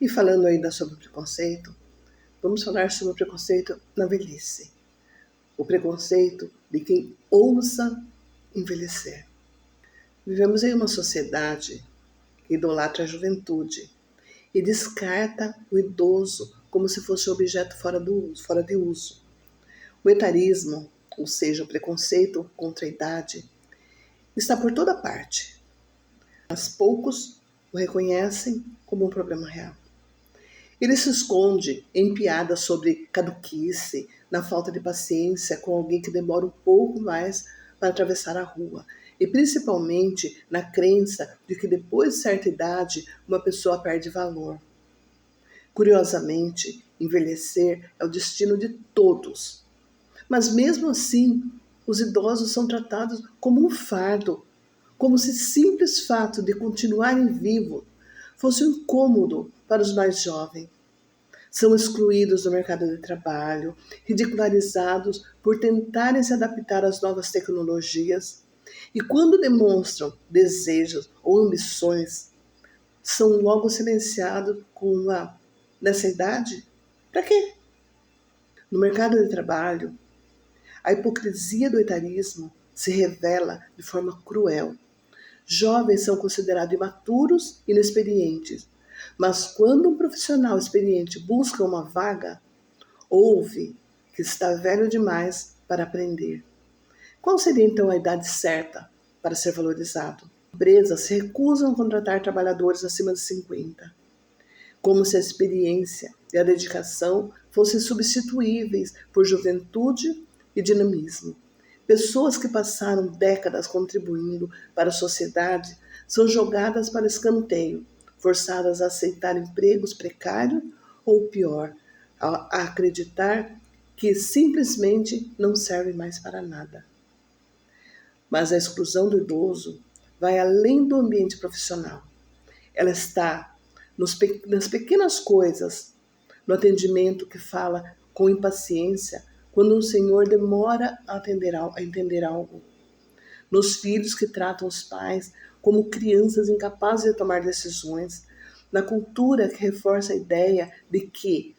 E falando ainda sobre o preconceito, vamos falar sobre o preconceito na velhice. O preconceito de quem ousa envelhecer. Vivemos em uma sociedade que idolatra a juventude e descarta o idoso como se fosse um objeto fora de uso. O etarismo, ou seja, o preconceito contra a idade, está por toda parte, mas poucos o reconhecem como um problema real. Ele se esconde em piadas sobre caduquice, na falta de paciência com alguém que demora um pouco mais para atravessar a rua, e principalmente na crença de que depois de certa idade uma pessoa perde valor. Curiosamente, envelhecer é o destino de todos, mas mesmo assim, os idosos são tratados como um fardo, como se simples fato de continuarem vivos fosse um incômodo para os mais jovens. São excluídos do mercado de trabalho, ridicularizados por tentarem se adaptar às novas tecnologias, e quando demonstram desejos ou ambições, são logo silenciados com uma nessa idade? Para quê? No mercado de trabalho, a hipocrisia do etarismo se revela de forma cruel. Jovens são considerados imaturos e inexperientes, mas quando um profissional experiente busca uma vaga, ouve que está velho demais para aprender. Qual seria então a idade certa para ser valorizado? Empresas se recusam a contratar trabalhadores acima de 50, como se a experiência e a dedicação fossem substituíveis por juventude e dinamismo. Pessoas que passaram décadas contribuindo para a sociedade são jogadas para escanteio, forçadas a aceitar empregos precários ou, pior, a acreditar que simplesmente não servem mais para nada. Mas a exclusão do idoso vai além do ambiente profissional. Ela está nas pequenas coisas, no atendimento que fala com impaciência quando um senhor demora a entender algo, nos filhos que tratam os pais como crianças incapazes de tomar decisões, na cultura que reforça a ideia de que,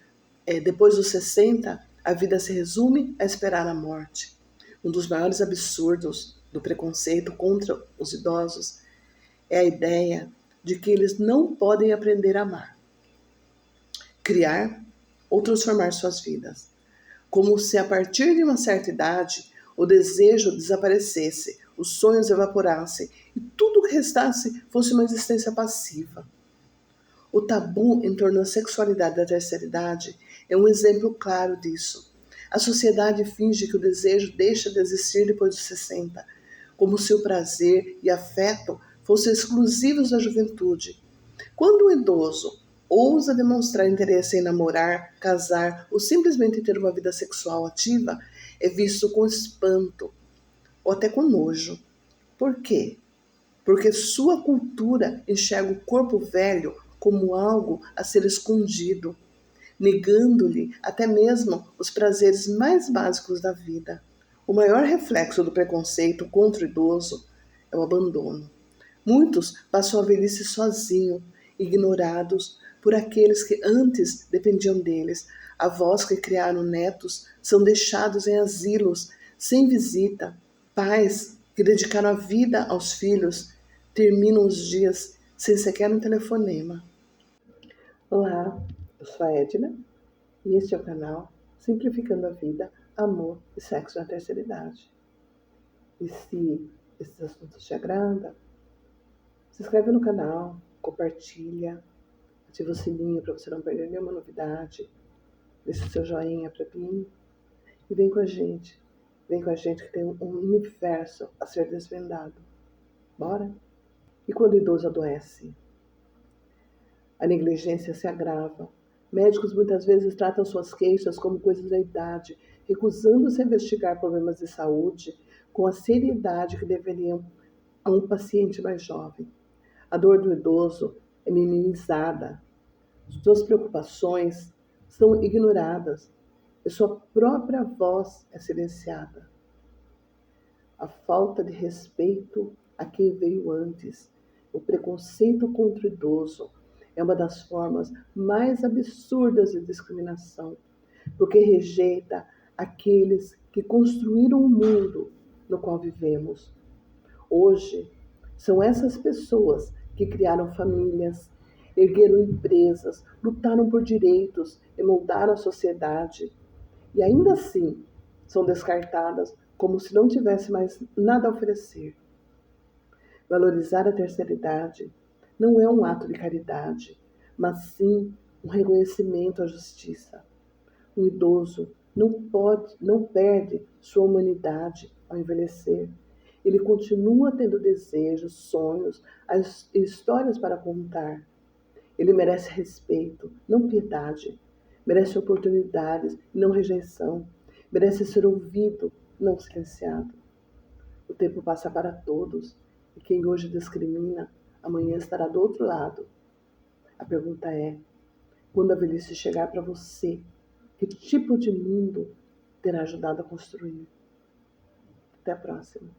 depois dos 60, a vida se resume a esperar a morte. Um dos maiores absurdos do preconceito contra os idosos é a ideia de que eles não podem aprender a amar, criar ou transformar suas vidas. Como se a partir de uma certa idade o desejo desaparecesse, os sonhos evaporassem e tudo o que restasse fosse uma existência passiva. O tabu em torno da sexualidade da terceira idade é um exemplo claro disso. A sociedade finge que o desejo deixa de existir depois dos 60, como se o prazer e afeto fossem exclusivos da juventude. Quando o idoso ousa demonstrar interesse em namorar, casar ou simplesmente ter uma vida sexual ativa, é visto com espanto ou até com nojo. Por quê? Porque sua cultura enxerga o corpo velho como algo a ser escondido, negando-lhe até mesmo os prazeres mais básicos da vida. O maior reflexo do preconceito contra o idoso é o abandono. Muitos passam a velhice sozinhos, ignorados por aqueles que antes dependiam deles. Avós que criaram netos são deixados em asilos, sem visita. Pais que dedicaram a vida aos filhos terminam os dias sem sequer um telefonema. Olá, eu sou a Edna e este é o canal Simplificando a Vida, Amor e Sexo na Terceira Idade. E se esses assuntos te agradam, se inscreve no canal, compartilha, ativa o sininho para você não perder nenhuma novidade, deixa o seu joinha para mim e vem com a gente. Vem com a gente que tem um universo a ser desvendado. Bora? E quando o idoso adoece? A negligência se agrava. Médicos muitas vezes tratam suas queixas como coisas da idade, recusando-se a investigar problemas de saúde com a seriedade que deveriam a um paciente mais jovem. A dor do idoso é minimizada, suas preocupações são ignoradas e sua própria voz é silenciada. A falta de respeito a quem veio antes, o preconceito contra o idoso, é uma das formas mais absurdas de discriminação, porque rejeita aqueles que construíram o mundo no qual vivemos. Hoje, são essas pessoas que criaram famílias, ergueram empresas, lutaram por direitos e moldaram a sociedade. E ainda assim, são descartadas como se não tivesse mais nada a oferecer. Valorizar a terceira idade não é um ato de caridade, mas sim um reconhecimento à justiça. Um idoso não perde sua humanidade ao envelhecer. Ele continua tendo desejos, sonhos, histórias para contar. Ele merece respeito, não piedade. Merece oportunidades, não rejeição. Merece ser ouvido, não silenciado. O tempo passa para todos, e quem hoje discrimina, amanhã estará do outro lado. A pergunta é: quando a velhice chegar para você, que tipo de mundo terá ajudado a construir? Até a próxima.